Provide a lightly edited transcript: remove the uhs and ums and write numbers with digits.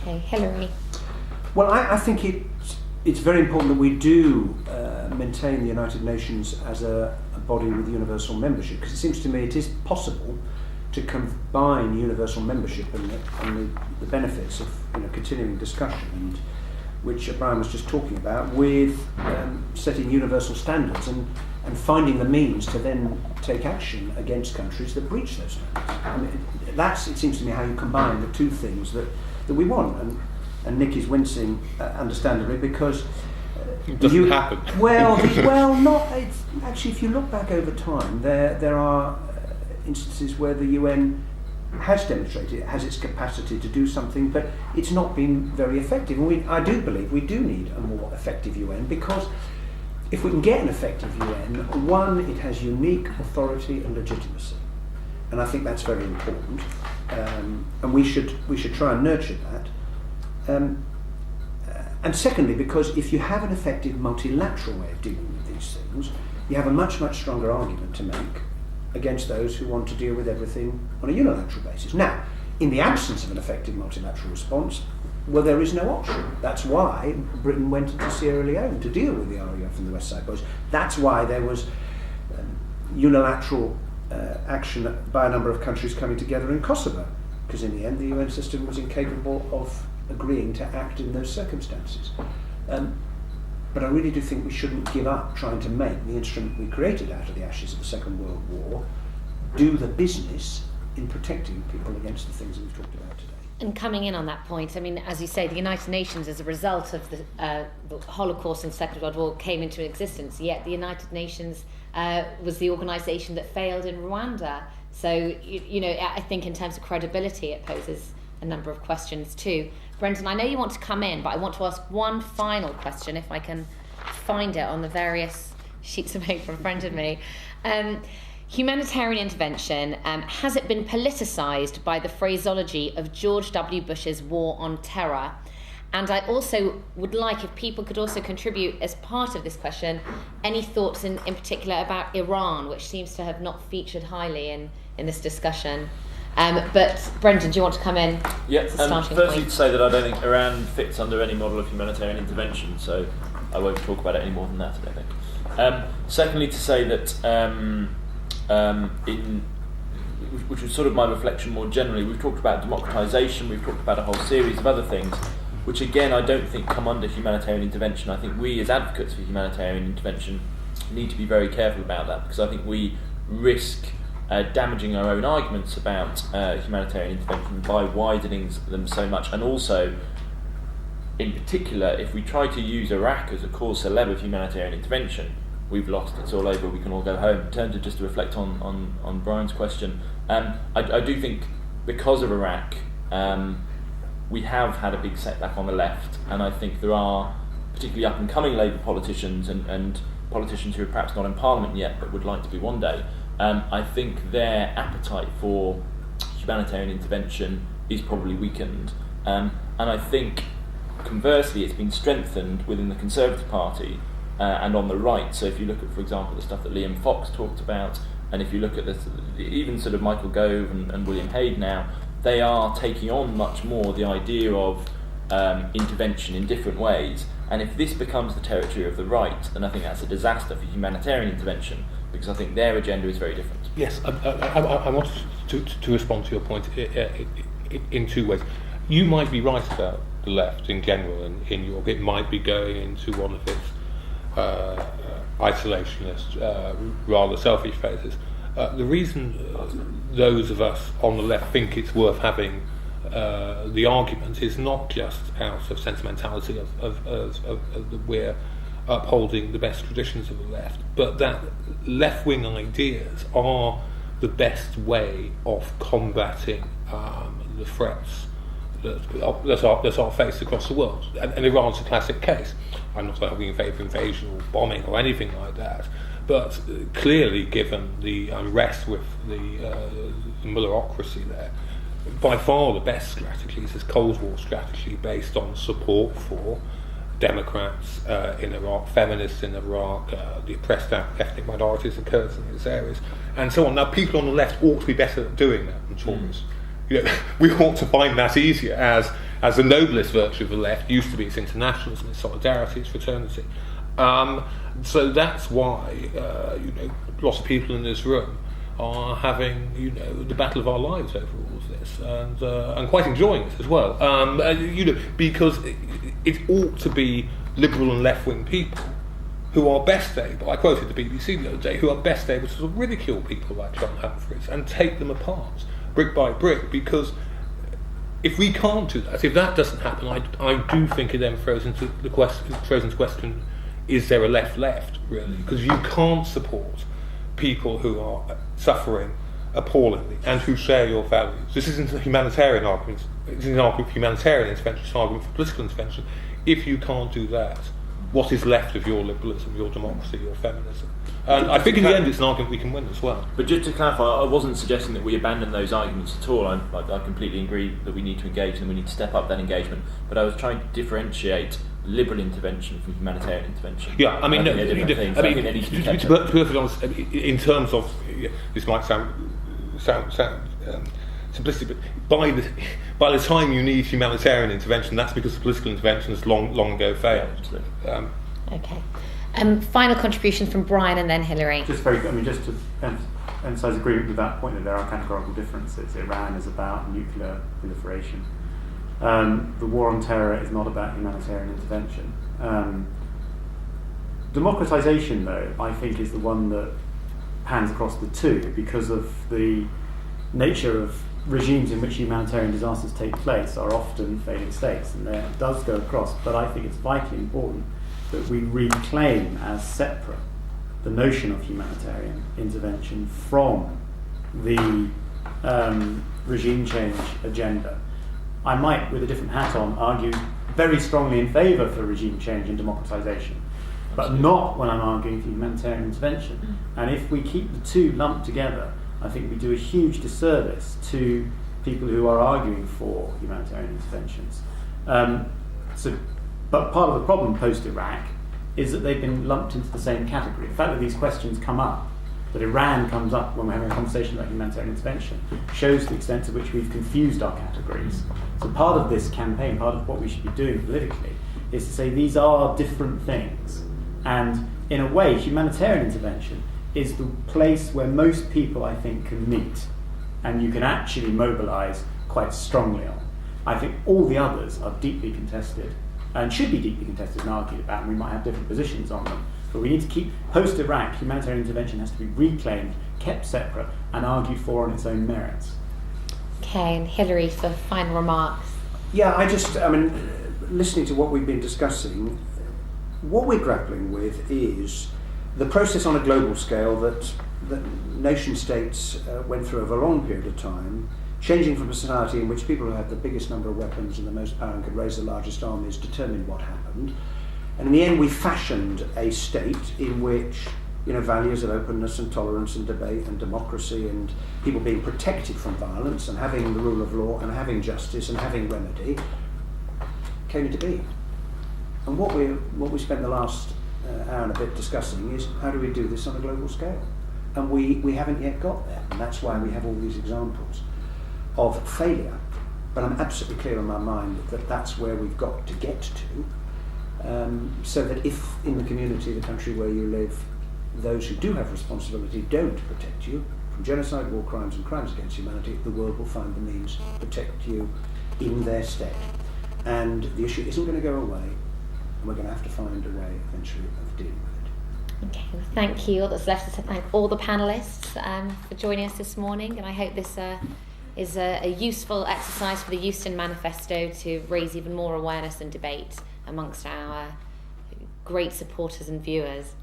Okay, Hilary. Well, I think it's very important that we do maintain the United Nations as a body with universal membership, because it seems to me it is possible to combine universal membership and the benefits of continuing discussion, and which Brian was just talking about, with setting universal standards and finding the means to then take action against countries that breach those standards. I mean, that's, it seems to me, how you combine the two things that we want. And Nick is wincing, understandably, because it doesn't happen. It's actually, if you look back over time, there are instances where the UN has demonstrated it has its capacity to do something, but it's not been very effective. And I do believe we do need a more effective UN, because if we can get an effective UN, one, it has unique authority and legitimacy, and I think that's very important. And we should try and nurture that. And secondly, because if you have an effective multilateral way of dealing with these things, you have a much, much stronger argument to make against those who want to deal with everything on a unilateral basis. Now, in the absence of an effective multilateral response, well, there is no option. That's why Britain went into Sierra Leone to deal with the RUF and the West Side Boys. That's why there was unilateral action by a number of countries coming together in Kosovo, because in the end the UN system was incapable of agreeing to act in those circumstances. But I really do think we shouldn't give up trying to make the instrument we created out of the ashes of the Second World War do the business in protecting people against the things that we've talked about today. And coming in on that point, I mean, as you say, the United Nations, as a result of the Holocaust and Second World War, came into existence, yet the United Nations was the organisation that failed in Rwanda. So, I think in terms of credibility, it poses a number of questions too. Brendan, I know you want to come in, but I want to ask one final question, if I can find it on the various sheets of paper in front of me. Humanitarian intervention, has it been politicised by the phraseology of George W. Bush's war on terror? And I also would like, if people could also contribute as part of this question, any thoughts in particular about Iran, which seems to have not featured highly in this discussion. But Brendan, do you want to come in? Yeah, firstly to say that I don't think Iran fits under any model of humanitarian intervention, so I won't talk about it any more than that, I don't think. Secondly, to say that, which was sort of my reflection more generally, we've talked about democratisation, we've talked about a whole series of other things, which again I don't think come under humanitarian intervention. I think we as advocates for humanitarian intervention need to be very careful about that, because I think we risk damaging our own arguments about humanitarian intervention by widening them so much. And also, in particular, if we try to use Iraq as a cause célèbre of humanitarian intervention, we've lost, it's all over, we can all go home. In terms of just to reflect on Brian's question, I do think because of Iraq, we have had a big setback on the left, and I think there are particularly up and coming Labour politicians and politicians who are perhaps not in Parliament yet but would like to be one day. I think their appetite for humanitarian intervention is probably weakened. And I think, conversely, it's been strengthened within the Conservative Party and on the right. So if you look at, for example, the stuff that Liam Fox talked about, and if you look at even sort of Michael Gove and William Hague now, they are taking on much more the idea of intervention in different ways. And if this becomes the territory of the right, then I think that's a disaster for humanitarian intervention, because I think their agenda is very different. Yes, I want to respond to your point in two ways. You might be right about the left in general, and in Europe it might be going into one of its isolationist, rather selfish phases. The reason those of us on the left think it's worth having the argument is not just out of sentimentality of that we're upholding the best traditions of the left, but that left-wing ideas are the best way of combating the threats that are faced across the world. And Iran's a classic case. I'm not arguing in favour of invasion or bombing or anything like that, but clearly, given the unrest with the Mullerocracy there, by far the best strategy is this Cold War strategy based on support for Democrats in Iraq, feminists in Iraq, the oppressed ethnic minorities and Kurds in these areas, and so on. Now, people on the left ought to be better at doing that than Tories. We ought to find that easier, as as the noblest virtue of the left used to be its internationalism, its solidarity, its fraternity. So that's why lots of people in this room are having the battle of our lives over all of this, and quite enjoying it as well. Because it ought to be liberal and left-wing people who are best able, I quoted the BBC the other day, who are best able to sort of ridicule people like John Humphreys and take them apart brick by brick, because if we can't do that, if that doesn't happen, I do think it then throws into question, is there a left really? Because you can't support people who are suffering appallingly and who share your values. This isn't a humanitarian argument, it's an argument for humanitarian intervention, it's an argument for political intervention. If you can't do that, what is left of your liberalism, your democracy, your feminism? And I think in the end it's an argument we can win as well. But just to clarify, I wasn't suggesting that we abandon those arguments at all. I completely agree that we need to engage and we need to step up that engagement. But I was trying to differentiate liberal intervention from humanitarian intervention. Yeah, I mean, they're different things. I think they need to be kept to be perfectly honest, in terms of, this might sound simplistic, but by the time you need humanitarian intervention, that's because the political intervention has long ago failed. Okay. Final contribution from Brian and then Hilary. Just to emphasise agreement with that point that there are categorical differences. Iran is about nuclear proliferation. The war on terror is not about humanitarian intervention. Democratisation, though, I think is the one that pans across the two, because of the nature of regimes in which humanitarian disasters take place are often failing states, and there does go across. But I think it's vitally important that we reclaim as separate the notion of humanitarian intervention from the regime change agenda. I might, with a different hat on, argue very strongly in favour for regime change and democratisation, but not when I'm arguing for humanitarian intervention. And if we keep the two lumped together, I think we do a huge disservice to people who are arguing for humanitarian interventions. But part of the problem post-Iraq is that they've been lumped into the same category. The fact that these questions come up, that Iran comes up when we're having a conversation about humanitarian intervention, shows the extent to which we've confused our categories. So part of this campaign, part of what we should be doing politically, is to say these are different things. And in a way, humanitarian intervention is the place where most people, I think, can meet and you can actually mobilise quite strongly on. I think all the others are deeply contested and should be deeply contested and argued about, and we might have different positions on them. But we need to keep, post-Iraq, humanitarian intervention has to be reclaimed, kept separate, and argued for on its own merits. Okay, and Hilary for final remarks. Yeah, listening to what we've been discussing, what we're grappling with is the process on a global scale that nation states went through over a long period of time, changing from a society in which people who had the biggest number of weapons and the most power and could raise the largest armies determined what happened. And in the end, we fashioned a state in which values of openness and tolerance and debate and democracy and people being protected from violence and having the rule of law and having justice and having remedy came into being. And what we spent the last hour and a bit discussing is how do we do this on a global scale? And we haven't yet got there, and that's why we have all these examples of failure. But I'm absolutely clear in my mind that that's where we've got to get to, so that if in the community, the country where you live, those who do have responsibility don't protect you from genocide, war crimes and crimes against humanity, the world will find the means to protect you in their stead. And the issue isn't going to go away, and we're going to have to find a way eventually of dealing with it. Okay, well, thank you. All that's left is to thank all the panellists for joining us this morning, and I hope this is a useful exercise for the Euston Manifesto to raise even more awareness and debate amongst our great supporters and viewers.